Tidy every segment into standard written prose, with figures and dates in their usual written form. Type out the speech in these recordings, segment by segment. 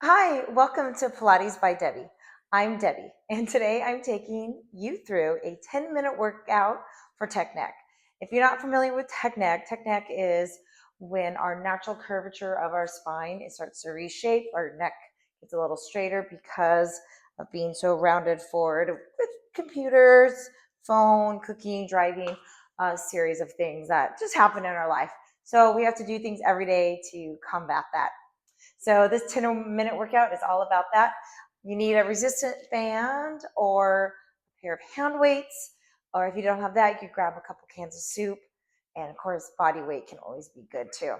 Hi, welcome to Pilates by Debbie. I'm Debbie, and today I'm taking you through a 10-minute workout for tech neck. If you're not familiar with tech neck is when our natural curvature of our spine it starts to reshape, our neck gets a little straighter because of being so rounded forward with computers, phone, cooking, driving, a series of things that just happen in our life. So we have to do things every day to combat that. So this 10-minute workout is all about that. You need a resistant band or a pair of hand weights, or if you don't have that, you could grab a couple cans of soup. And of course, body weight can always be good too.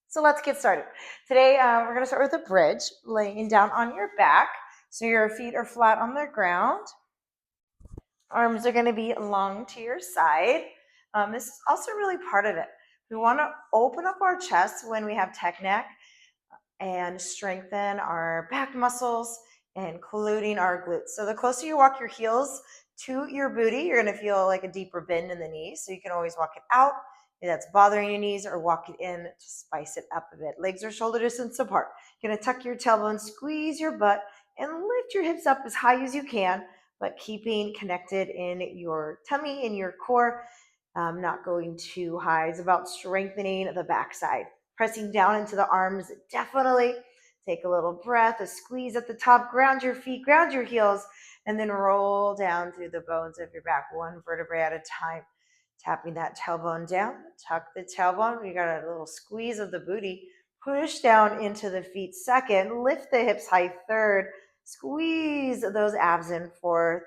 So let's get started. Today, we're going to start with a bridge, laying down on your back. So your feet are flat on the ground. Arms are going to be long to your side. This is also really part of it. We want to open up our chest when we have tech neck and strengthen our back muscles, including our glutes. So the closer you walk your heels to your booty, you're going to feel like a deeper bend in the knees. So you can always walk it out if that's bothering your knees, or walk it in to spice it up a bit. Legs are shoulder distance apart. You're going to tuck your tailbone, squeeze your butt, and lift your hips up as high as you can, but keeping connected in your tummy, in your core, not going too high. It's about strengthening the backside. Pressing down into the arms, definitely. Take a little breath, a squeeze at the top, ground your feet, ground your heels, and then roll down through the bones of your back, one vertebrae at a time. Tapping that tailbone down, tuck the tailbone. You got a little squeeze of the booty. Push down into the feet second, lift the hips high third, squeeze those abs in fourth.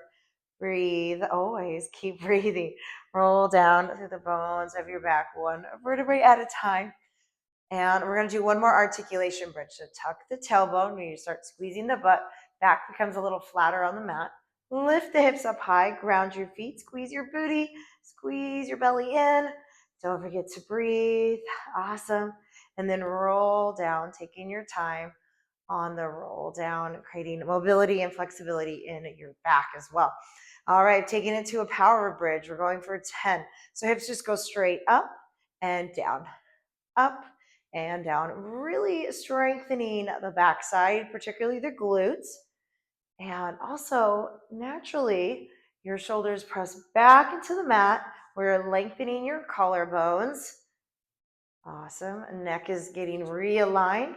Breathe, always keep breathing. Roll down through the bones of your back, one vertebrae at a time. And we're going to do one more articulation bridge. So tuck the tailbone when you start squeezing the butt. Back becomes a little flatter on the mat. Lift the hips up high, ground your feet, squeeze your booty, squeeze your belly in. Don't forget to breathe. Awesome. And then roll down, taking your time on the roll down, creating mobility and flexibility in your back as well. All right, taking it to a power bridge. We're going for 10. So hips just go straight up and down, up and down, really strengthening the backside, particularly the glutes. And also, naturally, your shoulders press back into the mat. We're lengthening your collarbones. Awesome. Neck is getting realigned.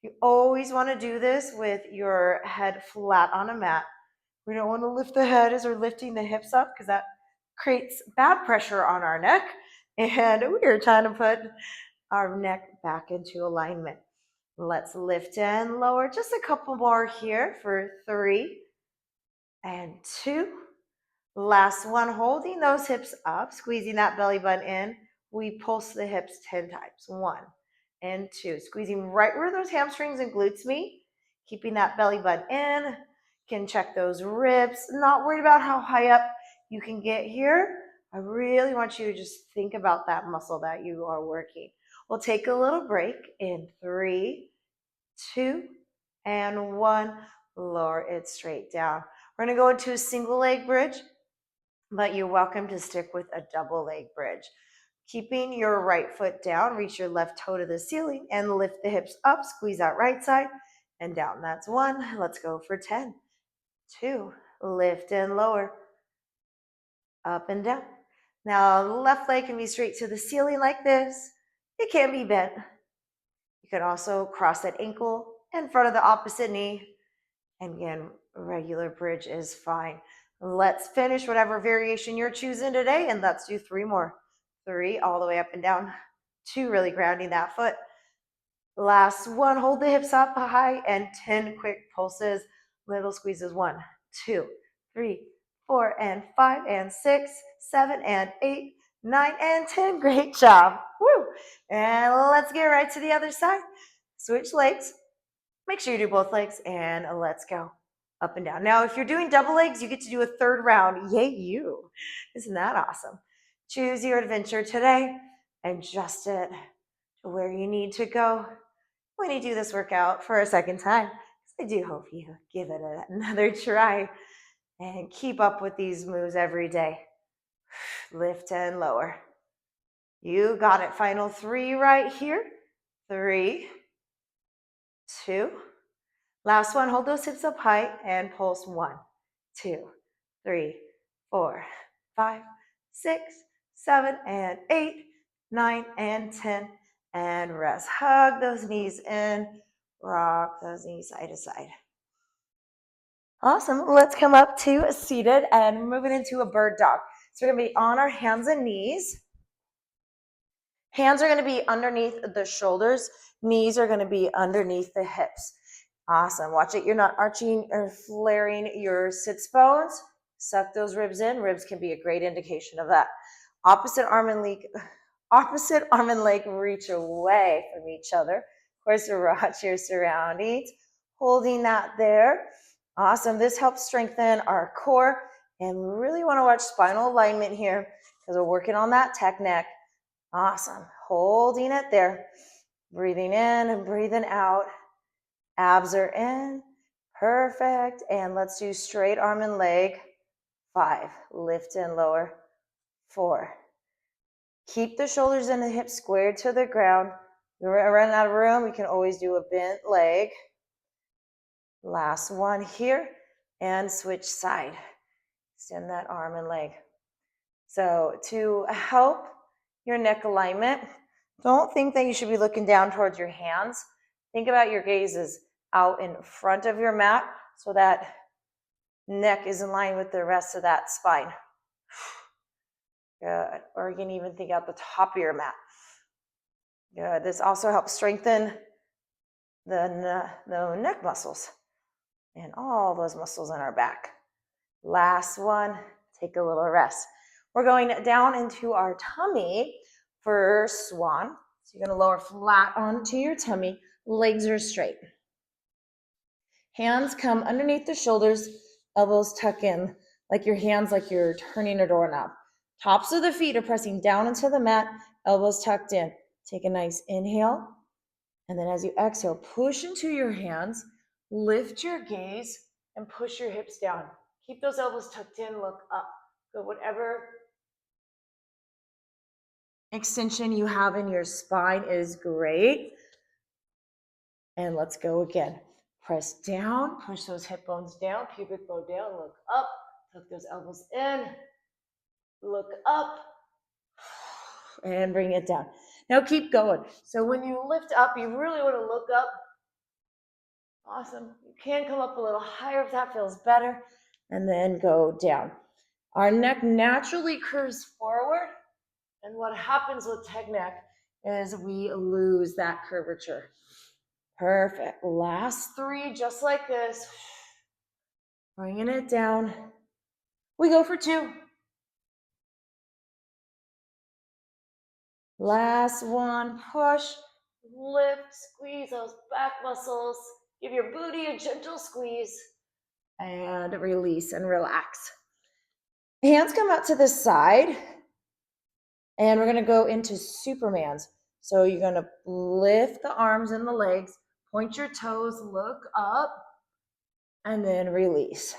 You always want to do this with your head flat on a mat. We don't want to lift the head as we're lifting the hips up because that creates bad pressure on our neck. And we're trying to put our neck back into alignment. Let's lift and lower. Just a couple more here for 3 and 2. Last one, holding those hips up, squeezing that belly button in. We pulse the hips 10 times. 1 and 2. Squeezing right where those hamstrings and glutes meet. Keeping that belly button in. Can check those ribs. Not worried about how high up you can get here. I really want you to just think about that muscle that you are working. We'll take a little break in 3, 2, and 1. Lower it straight down. We're going to go into a single leg bridge, but you're welcome to stick with a double leg bridge. Keeping your right foot down, reach your left toe to the ceiling and lift the hips up, squeeze that right side and down. That's 1. Let's go for 10. 2, lift and lower, up and down. Now, left leg can be straight to the ceiling like this. It can be bent. You can also cross that ankle in front of the opposite knee. And again, regular bridge is fine. Let's finish whatever variation you're choosing today, and let's do 3 more. 3, all the way up and down. 2, really grounding that foot. Last 1, hold the hips up high, and 10 quick pulses, little squeezes. 1, 2, 3, 4, and 5, and 6, 7, and 8, 9, and 10. Great job. Woo! And let's get right to the other side. Switch legs. Make sure you do both legs, and let's go up and down. Now, if you're doing double legs, you get to do a 3rd round. Yay, you. Isn't that awesome? Choose your adventure today. Adjust it to where you need to go when you do this workout for a second time. I do hope you give it another try and keep up with these moves every day. Lift and lower. You got it. Final 3 right here. 3, 2, Last one, hold those hips up high and pulse 1, 2, 3, 4, 5, 6, 7, and 8, 9, and 10. And rest. Hug those knees in. Rock those knees side to side. Awesome. Let's come up to seated and moving into a bird dog. So we're going to be on our hands and knees. Hands are going to be underneath the shoulders. Knees are going to be underneath the hips. Awesome. Watch it. You're not arching or flaring your sits bones. Suck those ribs in. Ribs can be a great indication of that. Opposite arm and leg reach away from each other. Of course, watch your surroundings. Holding that there. Awesome. This helps strengthen our core. And we really want to watch spinal alignment here because we're working on that tech neck. Awesome. Holding it there. Breathing in and breathing out. Abs are in. Perfect. And let's do straight arm and leg. 5. Lift and lower. 4. Keep the shoulders and the hips squared to the ground. We're running out of room. We can always do a bent leg. Last one here. And switch side. Extend that arm and leg. So to help your neck alignment, don't think that you should be looking down towards your hands. Think about your gazes out in front of your mat so that neck is in line with the rest of that spine. Good. Or you can even think out the top of your mat. Good. This also helps strengthen the neck muscles and all those muscles in our back. Last one, take a little rest. We're going down into our tummy for swan. So you're going to lower flat onto your tummy. Legs are straight. Hands come underneath the shoulders, elbows tuck in, like your hands like you're turning a doorknob. Tops of the feet are pressing down into the mat, elbows tucked in. Take a nice inhale, and then as you exhale, push into your hands, lift your gaze, and push your hips down. Keep those elbows tucked in, look up. Go whatever extension you have in your spine is great. And let's go again. Press down, push those hip bones down, pubic bone down, look up, tuck those elbows in, look up, and bring it down. Now keep going. So when you lift up, you really want to look up. Awesome. You can come up a little higher if that feels better, and then go down. Our neck naturally curves forward, and what happens with tech neck is we lose that curvature. Perfect. Last 3, just like this. Bringing it down. We go for 2. Last one. Push, lift, squeeze those back muscles. Give your booty a gentle squeeze. And release and relax. Hands come out to the side. And we're going to go into Superman's. So you're going to lift the arms and the legs, point your toes, look up, and then release.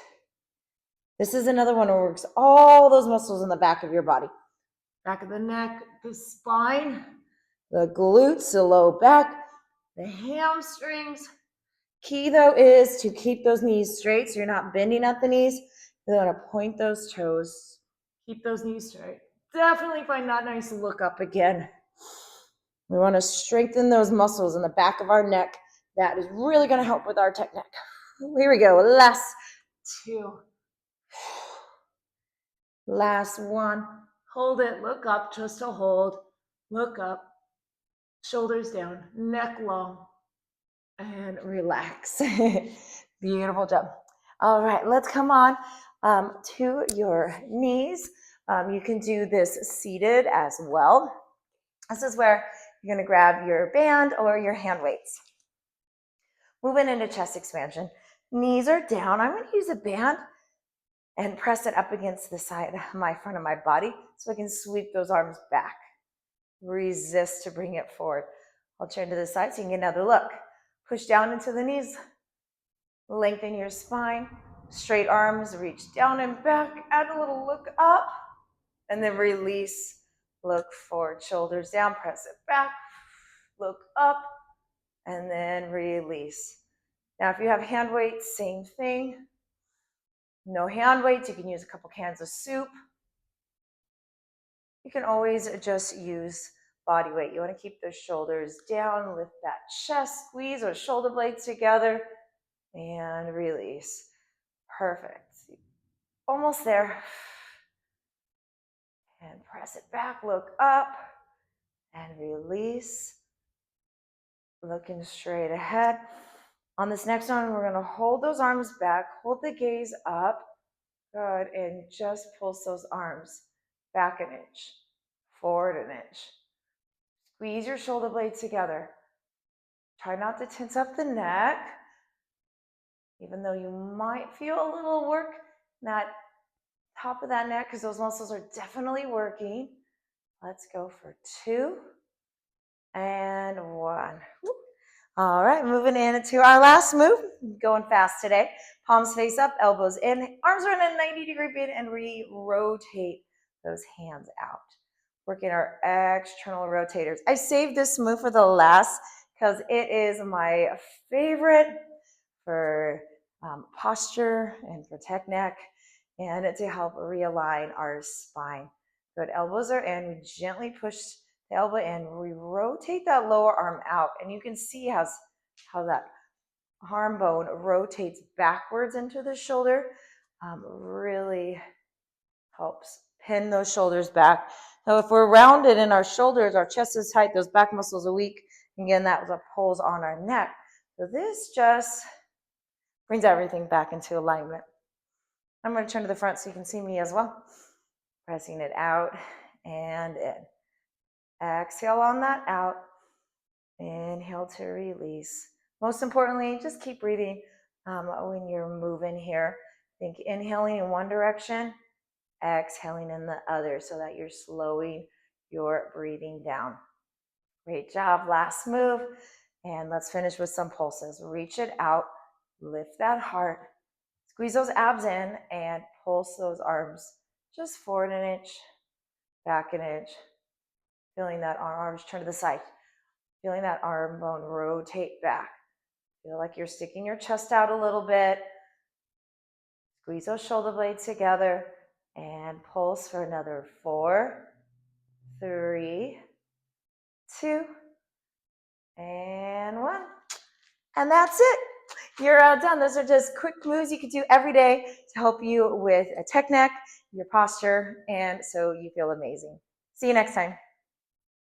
This is another one that works all those muscles in the back of your body. Back of the neck, the spine, the glutes, the low back, the hamstrings. Key though is to keep those knees straight so you're not bending at the knees. You want to point those toes, keep those knees straight. Definitely find that nice and look up again. We want to strengthen those muscles in the back of our neck. That is really going to help with our tech neck. Here we go. Last 2. Last 1. Hold it. Look up. Just to hold. Look up. Shoulders down. Neck long. And relax. Beautiful job. All right. Let's come on to your knees. You can do this seated as well. This is where you're going to grab your band or your hand weights. Moving into chest expansion. Knees are down. I'm going to use a band and press it up against the side of my front of my body so I can sweep those arms back. Resist to bring it forward. I'll turn to the side so you can get another look. Push down into the knees. Lengthen your spine. Straight arms, reach down and back. Add a little look up. And then release. Look forward. Shoulders down. Press it back. Look up. And then release. Now, if you have hand weights, same thing. No hand weights, you can use a couple cans of soup. You can always just use body weight. You want to keep those shoulders down, lift that chest, squeeze those shoulder blades together, and release. Perfect. Almost there. And press it back, look up, and release. Looking straight ahead. On this next one, we're going to hold those arms back, hold the gaze up. Good, and just pulse those arms back an inch, forward an inch. Squeeze your shoulder blades together. Try not to tense up the neck, even though you might feel a little work in that top of that neck because those muscles are definitely working. Let's go for 2 and 1. All right, moving into our last move. Going fast today. Palms face up, elbows in, arms are in a 90-degree bend, and we rotate those hands out. Working our external rotators. I saved this move for the last because it is my favorite for posture and for tech neck, and to help realign our spine. Good, elbows are in. We gently push the elbow in. We rotate that lower arm out, and you can see how that arm bone rotates backwards into the shoulder. Really helps pin those shoulders back. Now, if we're rounded in our shoulders, our chest is tight, those back muscles are weak. Again, that was a pulls on our neck. So this just brings everything back into alignment. I'm going to turn to the front so you can see me as well. Pressing it out and in. Exhale on that out. Inhale to release. Most importantly, just keep breathing when you're moving here. Think inhaling in one direction, exhaling in the other so that you're slowing your breathing down. Great job. Last move. And let's finish with some pulses. Reach it out. Lift that heart. Squeeze those abs in and pulse those arms just forward an inch, back an inch. Feeling that arms turn to the side. Feeling that arm bone rotate back. Feel like you're sticking your chest out a little bit. Squeeze those shoulder blades together and pulse for another 4, 3, 2, and 1. And that's it. You're done. Those are just quick moves you could do every day to help you with a tech neck, your posture, and so you feel amazing. See you next time.